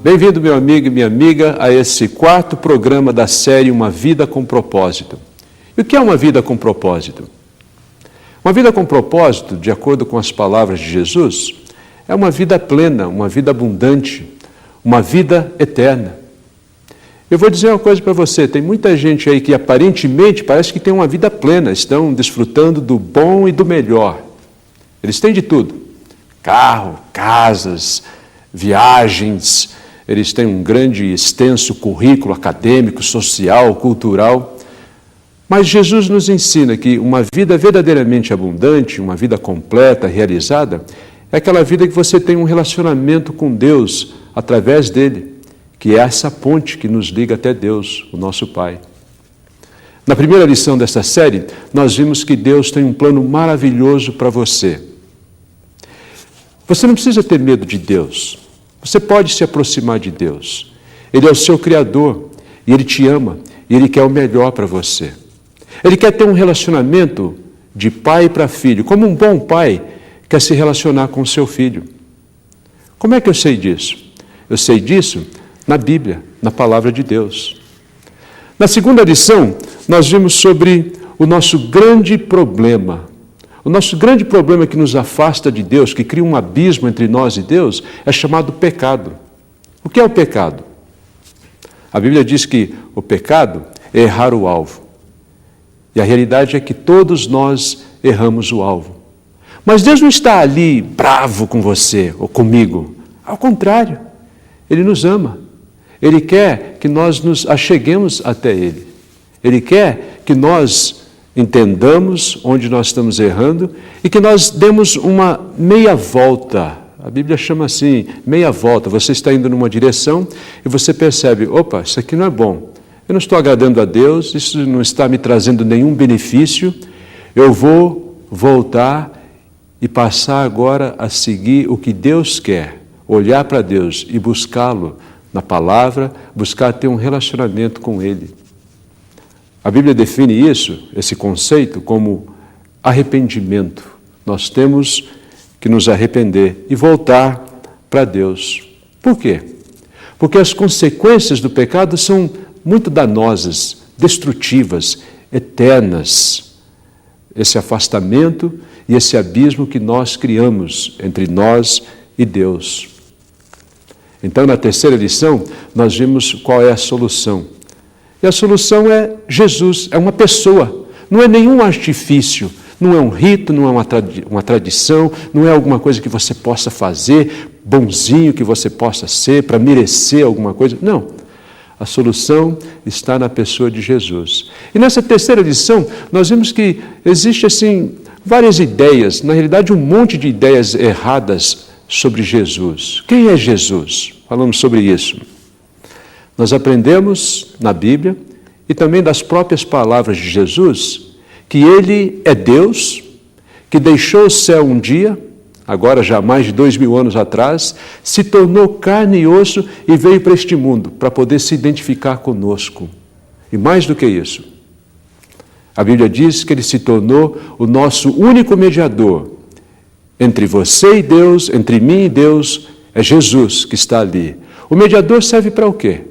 Bem-vindo, meu amigo e minha amiga, a esse quarto programa da série Uma Vida com Propósito. E o que é uma vida com propósito? Uma vida com propósito, de acordo com as palavras de Jesus, é uma vida plena, uma vida abundante, uma vida eterna. Eu vou dizer uma coisa para você, tem muita gente aí que aparentemente parece que tem uma vida plena, estão desfrutando do bom e do melhor. Eles têm de tudo, carro, casas, viagens, eles têm um grande e extenso currículo acadêmico, social, cultural. Mas Jesus nos ensina que uma vida verdadeiramente abundante, uma vida completa, realizada, é aquela vida que você tem um relacionamento com Deus através dele, que é essa ponte que nos liga até Deus, o nosso Pai. Na primeira lição dessa série, nós vimos que Deus tem um plano maravilhoso para você. Você não precisa ter medo de Deus. Você pode se aproximar de Deus. Ele é o seu Criador e Ele te ama e Ele quer o melhor para você. Ele quer ter um relacionamento de pai para filho, como um bom pai quer se relacionar com o seu filho. Como é que eu sei disso? Eu sei disso na Bíblia, na Palavra de Deus. Na segunda lição, nós vimos sobre o nosso grande problema. O nosso grande problema que nos afasta de Deus, que cria um abismo entre nós e Deus, é chamado pecado. O que é o pecado? A Bíblia diz que o pecado é errar o alvo. E a realidade é que todos nós erramos o alvo. Mas Deus não está ali bravo com você ou comigo. Ao contrário, Ele nos ama. Ele quer que nós nos acheguemos até Ele. Ele quer que nós entendamos onde nós estamos errando e que nós demos uma meia volta. A Bíblia chama assim, meia volta. Você está indo numa direção e você percebe, opa, isso aqui não é bom. Eu não estou agradando a Deus, isso não está me trazendo nenhum benefício. Eu vou voltar e passar agora a seguir o que Deus quer. Olhar para Deus e buscá-lo na palavra, buscar ter um relacionamento com Ele. A Bíblia define isso, esse conceito, como arrependimento. Nós temos que nos arrepender e voltar para Deus. Por quê? Porque as consequências do pecado são muito danosas, destrutivas, eternas. Esse afastamento e esse abismo que nós criamos entre nós e Deus. Então, na terceira lição, nós vimos qual é a solução. E a solução é Jesus, é uma pessoa, não é nenhum artifício, não é um rito, não é uma tradição, não é alguma coisa que você possa fazer, bonzinho que você possa ser para merecer alguma coisa. Não, a solução está na pessoa de Jesus. E nessa terceira lição, nós vimos que existe assim várias ideias, na realidade um monte de ideias erradas sobre Jesus. Quem é Jesus? Falamos sobre isso. Nós aprendemos na Bíblia e também das próprias palavras de Jesus que Ele é Deus, que deixou o céu um dia, agora já há mais de 2000 anos atrás, se tornou carne e osso e veio para este mundo para poder se identificar conosco. E mais do que isso, a Bíblia diz que Ele se tornou o nosso único mediador entre você e Deus, entre mim e Deus, é Jesus que está ali. O mediador serve para o quê?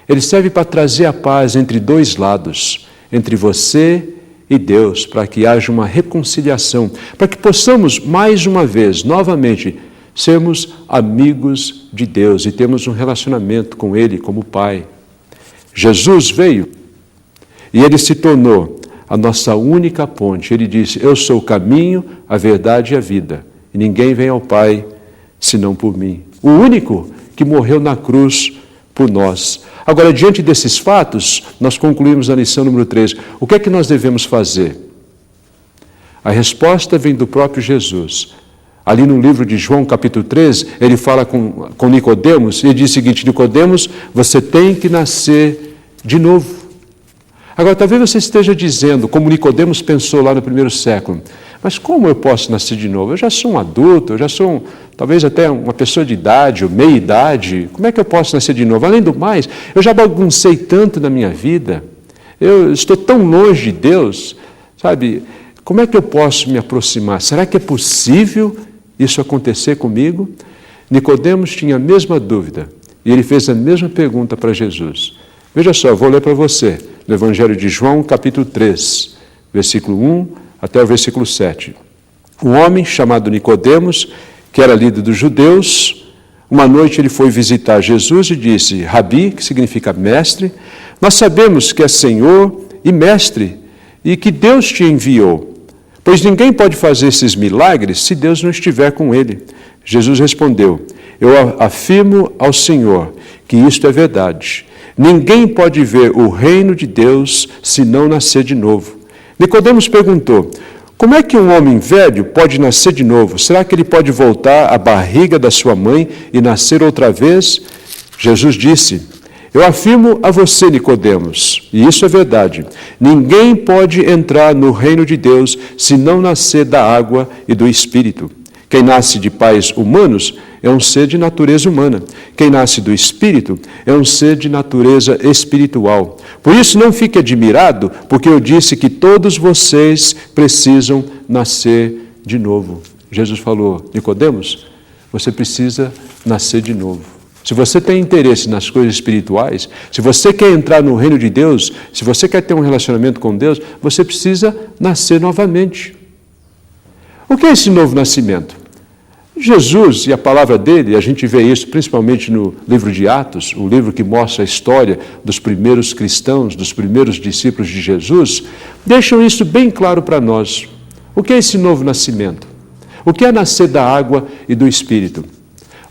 Ele serve para trazer a paz entre dois lados, entre você e Deus, para que haja uma reconciliação, para que possamos mais uma vez, novamente, sermos amigos de Deus e termos um relacionamento com Ele como Pai. Jesus veio e Ele se tornou a nossa única ponte. Ele disse, eu sou o caminho, a verdade e a vida, e ninguém vem ao Pai senão por mim. O único que morreu na cruz por nós. Agora, diante desses fatos, nós concluímos a lição número 3. O que é que nós devemos fazer? A resposta vem do próprio Jesus. Ali no livro de João, capítulo 3, ele fala com Nicodemos, e diz o seguinte, Nicodemos, você tem que nascer de novo. Agora, talvez você esteja dizendo, como Nicodemos pensou lá no primeiro século, mas como eu posso nascer de novo? Eu já sou um adulto, eu já sou talvez até uma pessoa de idade ou meia idade. Como é que eu posso nascer de novo? Além do mais, eu já baguncei tanto na minha vida. Eu estou tão longe de Deus, sabe? Como é que eu posso me aproximar? Será que é possível isso acontecer comigo? Nicodemos tinha a mesma dúvida E ele fez a mesma pergunta para Jesus. Veja só, eu vou ler para você, no Evangelho de João, capítulo 3, versículo 1 até o versículo 7. Um homem chamado Nicodemos, que era líder dos judeus, uma noite ele foi visitar Jesus e disse: Rabi, que significa mestre, nós sabemos que é Senhor e mestre, e que Deus te enviou, pois ninguém pode fazer esses milagres se Deus não estiver com ele. Jesus respondeu: eu afirmo ao Senhor que isto é verdade. Ninguém pode ver o reino de Deus se não nascer de novo. Nicodemos perguntou: como é que um homem velho pode nascer de novo? Será que ele pode voltar à barriga da sua mãe e nascer outra vez? Jesus disse: eu afirmo a você, Nicodemos, e isso é verdade, ninguém pode entrar no reino de Deus se não nascer da água e do Espírito. Quem nasce de pais humanos é um ser de natureza humana. Quem nasce do Espírito é um ser de natureza espiritual. Por isso, não fique admirado, porque eu disse que todos vocês precisam nascer de novo. Jesus falou: Nicodemos, você precisa nascer de novo. Se você tem interesse nas coisas espirituais, se você quer entrar no reino de Deus, se você quer ter um relacionamento com Deus, você precisa nascer novamente. O que é esse novo nascimento? Jesus e a palavra dele, a gente vê isso principalmente no livro de Atos, o livro que mostra a história dos primeiros cristãos, dos primeiros discípulos de Jesus, deixam isso bem claro para nós. O que é esse novo nascimento? O que é nascer da água e do Espírito?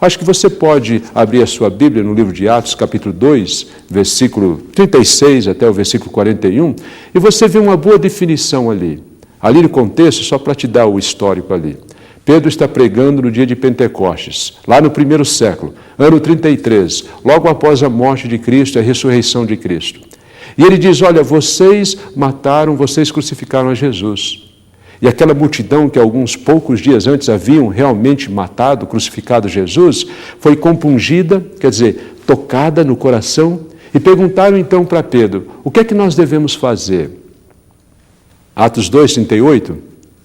Acho que você pode abrir a sua Bíblia no livro de Atos, capítulo 2, versículo 36 até o versículo 41, e você vê uma boa definição ali. Ali no contexto, só para te dar o histórico ali. Pedro está pregando no dia de Pentecostes, lá no primeiro século, ano 33, logo após a morte de Cristo e a ressurreição de Cristo. E ele diz: olha, vocês mataram, vocês crucificaram a Jesus. E aquela multidão que alguns poucos dias antes haviam realmente matado, crucificado Jesus, foi compungida, quer dizer, tocada no coração, e perguntaram então para Pedro: o que é que nós devemos fazer? Atos 2:38,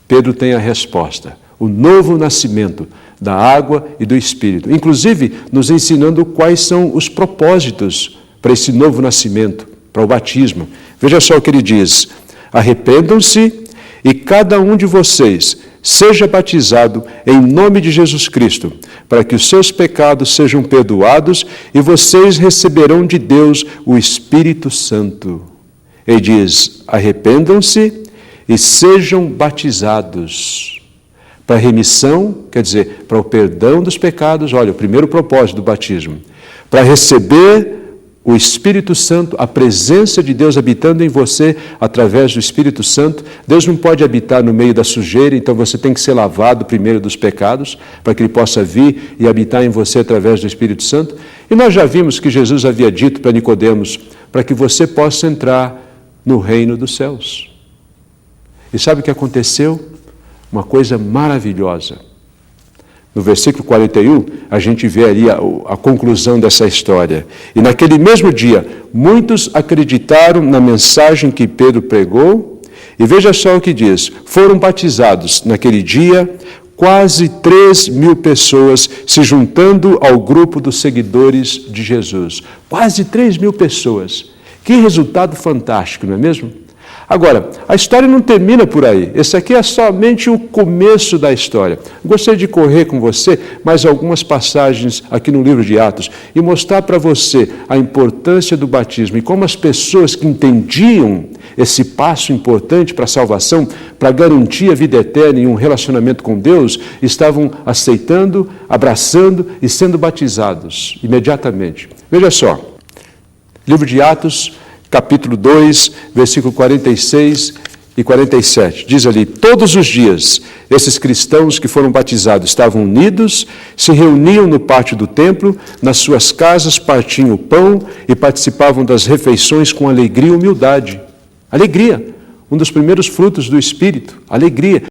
Pedro tem a resposta: o novo nascimento da água e do Espírito, inclusive nos ensinando quais são os propósitos para esse novo nascimento, para o batismo. Veja só o que ele diz: arrependam-se e cada um de vocês seja batizado em nome de Jesus Cristo, para que os seus pecados sejam perdoados e vocês receberão de Deus o Espírito Santo. Ele diz: arrependam-se e sejam batizados. Para a remissão, quer dizer, para o perdão dos pecados, olha, o primeiro propósito do batismo. Para receber o Espírito Santo, a presença de Deus habitando em você através do Espírito Santo. Deus não pode habitar no meio da sujeira, então você tem que ser lavado primeiro dos pecados, para que Ele possa vir e habitar em você através do Espírito Santo. E nós já vimos que Jesus havia dito para Nicodemos, para que você possa entrar no reino dos céus. E sabe o que aconteceu? Uma coisa maravilhosa. No versículo 41, a gente vê ali a conclusão dessa história. E naquele mesmo dia, muitos acreditaram na mensagem que Pedro pregou. E veja só o que diz: foram batizados naquele dia quase 3.000 pessoas, se juntando ao grupo dos seguidores de Jesus. Quase 3.000 pessoas. Que resultado fantástico, não é mesmo? Agora, a história não termina por aí. Esse aqui é somente o começo da história. Gostaria de correr com você mais algumas passagens aqui no livro de Atos e mostrar para você a importância do batismo e como as pessoas que entendiam esse passo importante para a salvação, para garantir a vida eterna e um relacionamento com Deus, estavam aceitando, abraçando e sendo batizados imediatamente. Veja só, livro de Atos, capítulo 2, versículo 46 e 47. Diz ali: todos os dias, esses cristãos que foram batizados estavam unidos, se reuniam no pátio do templo, nas suas casas partiam o pão e participavam das refeições com alegria e humildade. Alegria, um dos primeiros frutos do Espírito, alegria.